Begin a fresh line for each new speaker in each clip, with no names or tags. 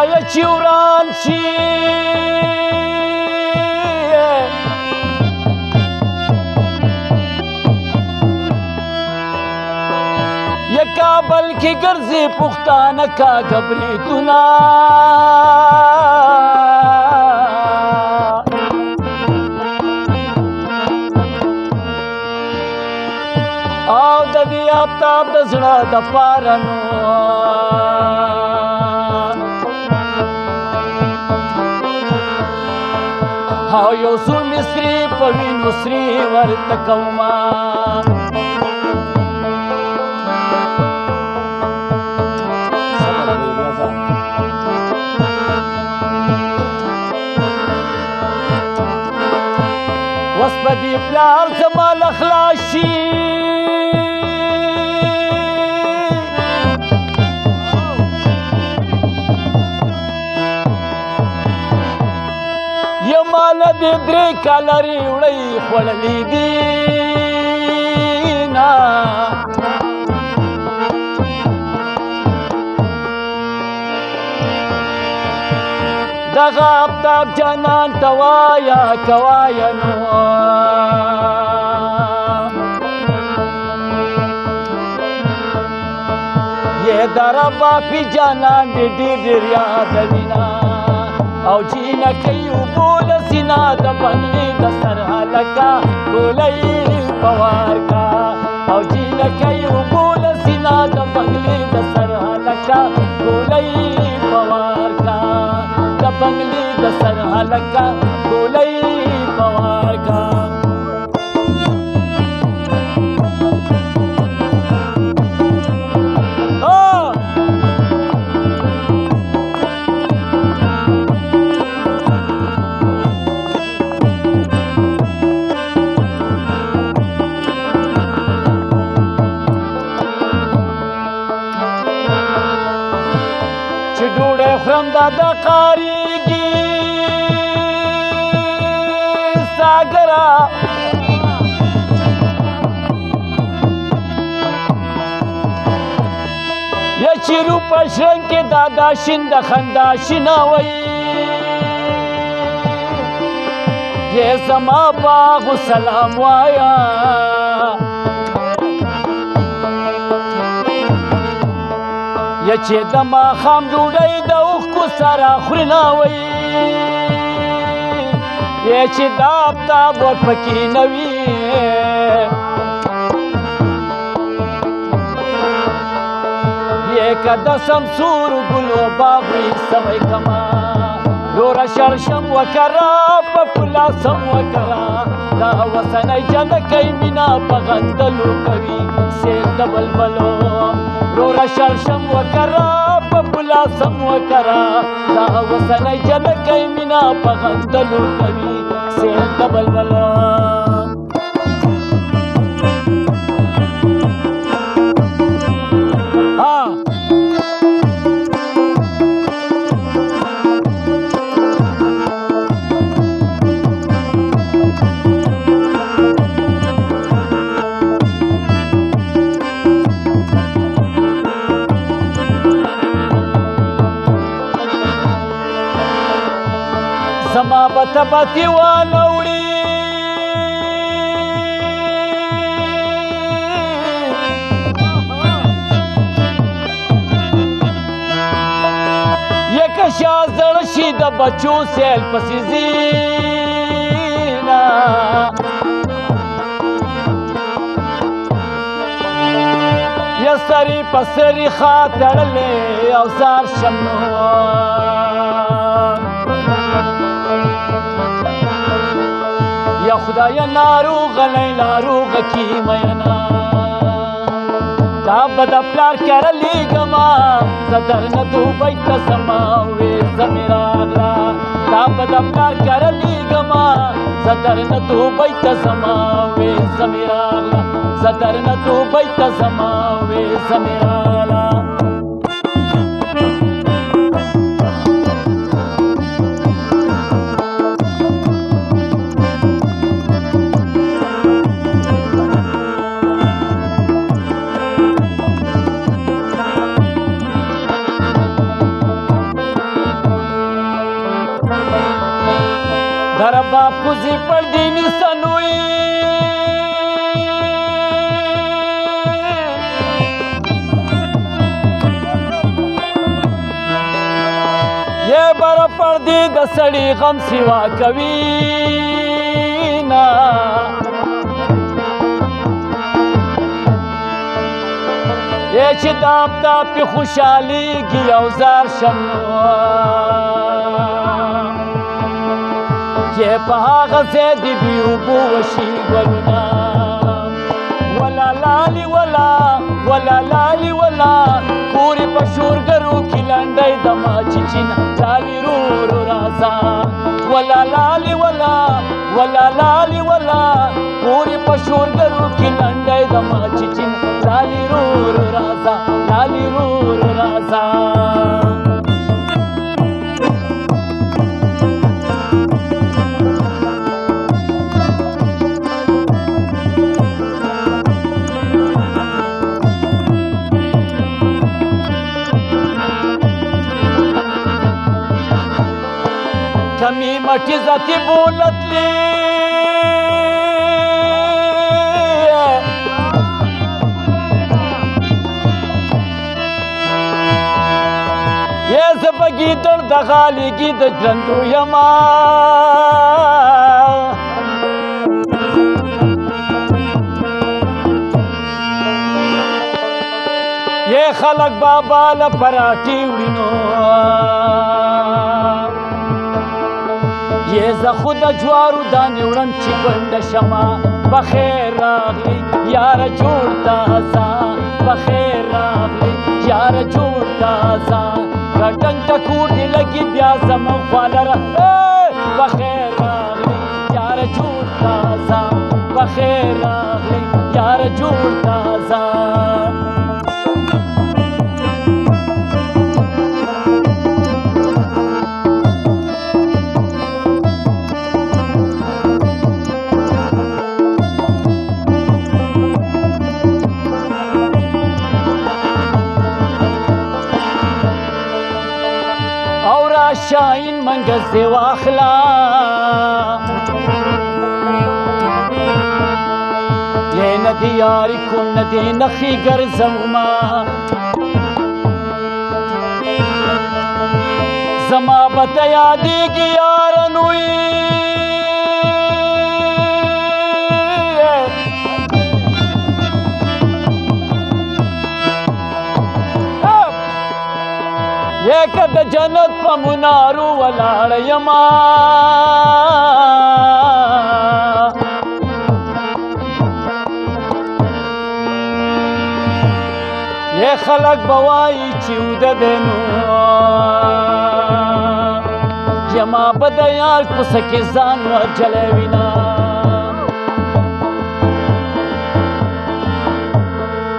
خدای چې وران شي یا کابل کې ګرځي پښتانه کاږه بریتونه او د دې آفتاب د زړه د پاره نو او یو څو مصري په وینو سرې ورته کومه وس په دې پلار زما له خلاص شي یماله دې درې کاله ریوړی خوړلي دي نه دغه آفتاب جانان ته وایه که وایه نو یې د ربا پي جانان دې ډېر ډېر یادوینه او جینکۍ اوبو له سینا د بنګلې د سر هلکه ګولۍ په وار کا او جینکۍ اوبو له سینا د بنګلې د سر هلکه ګولۍ په وار کا د بنګلې د سر هلکه ګولۍ په وار کا چې ډوډۍ خورم دا د قاریږي ساګره یا چې روپه شرنګ کې دا دا شین د خندا شینوي یې زما باغ و سلام وایا یا چې د ماښام ډوډۍ د اوښکو سره خوري ناوی یا چې دا آفتاب ورپکې نه وي یا که د سمسور ګلو باغ وي سوی کما نوره شړشم وکره په پلاسم وکره دا وسنی جنکۍ مینا په غندلو کوي سیل د بلبلو نوره شړشم وکره په پلاسم وکره دا وسنی جنکۍ مینا په غندلو کوي سیل د بلبلو زما بته بتې وانه وړي یکه شا زړه شي د بچو سیل پسې ځینه یا سرې په سرې ښه تړلې او زار شم نو یا خدای ناروغه ناروغه کی مینا دا به د پلار کره لیږمه زه درنه دوبۍ ته ځمه وې زمې راغله دا به د پلار کره لیږمه زه درنه دوبۍ ته ځمه وې زمې راغله زه درنه دوبۍ ته ځمه وې زمې راغله کینی سنوی یہ بر پردی د سړي غم سوا کوي نا یہ چې داب داب پې خوشحالېږي او زار شم یہ په هغه ځای د بې اوبو وشي ګلونه ولا لالي ولا لالي ولا پورې په شورګرو کې لنډۍ د ماچیچین لالي رورو راځه ولا لالي ولا لالي ولا پورې په شورګرو کې لنډۍ د ماچیچین لالي رورو راځه لالي رورو راځه کمی مٹی ذاتی بولت لی یہ زبگی در دغالی گی د جرندو یما یہ خلق بابا لپراٹی وڑینو یہ زه خود جوارو دانې وړم چې ګونډه شمه بخیر راغلی یاره جوړ تازه بخیر راغلی یاره جوړ تازه ګټن ټکور دې لګي بیا زموږ خواله بخیر راغلی یاره جوړ تازه بخیر راغلی یاره جوړ تازه شاین منگز واخلا یہ ندی یاری کن ندی نخی گرزوما زما بتا یادی گی یارنوی یہ کد جنت پا منارو ولاړ یما یہ خلق بوائی چیود دینو یما بدا یار کسکی زانو جلوینا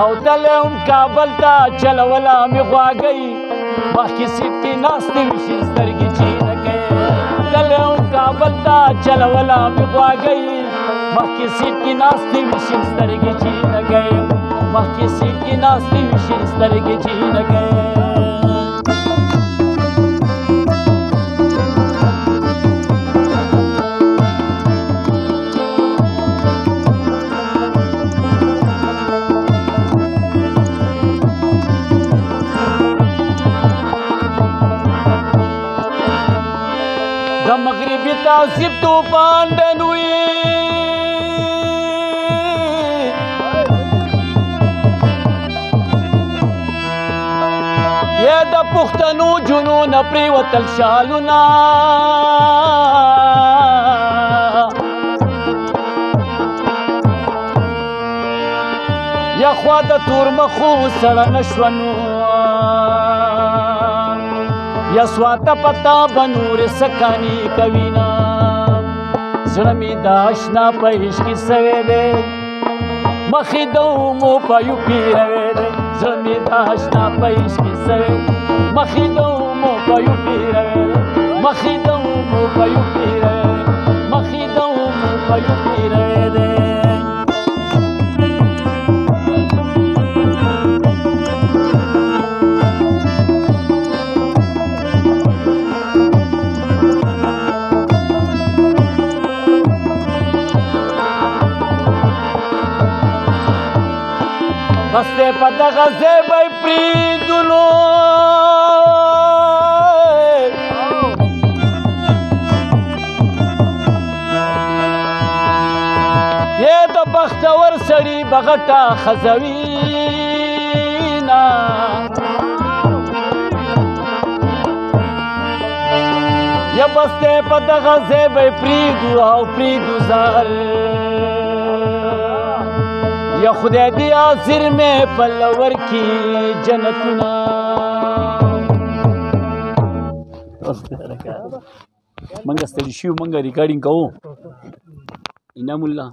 او تلهم کابل تا چلولا می غواگئی مخی سیب کی ناستی وشی سترگی چین گئی تلهم کابل تا چلولا می غواگئی مخی سیب کی ناستی وشی سترگی چین گئی مخی سیب کی ناستی وشی سترگی چین گئی د مغربی تعصیب طوفان ډنوي یا د پښتنو جنون پریوتل شالونه یا خوا د تور مخو سړه نشونو یا سواتا پتا بنور سکانی کوینا زړه می د اشنا په عشق سوی دی مخې د اومو په یو پیروی دی زړه می د اشنا په عشق سوی مخې د اومو په یو پیروی دی مخې د اومو په یو پیروی مخې د اومو په یو پیروی دی بس دی په دغه ځای به یې پرېږدو یې د بختور سړي به غټه ښځه وینه یا بس دی په دغه ځای به یې پرېږدو او پرېږدو زر یا خدای دې حاضر مې په لور کې جنتونه منګه ستړي شوي منګه ریکارډینګ کوو انعام الله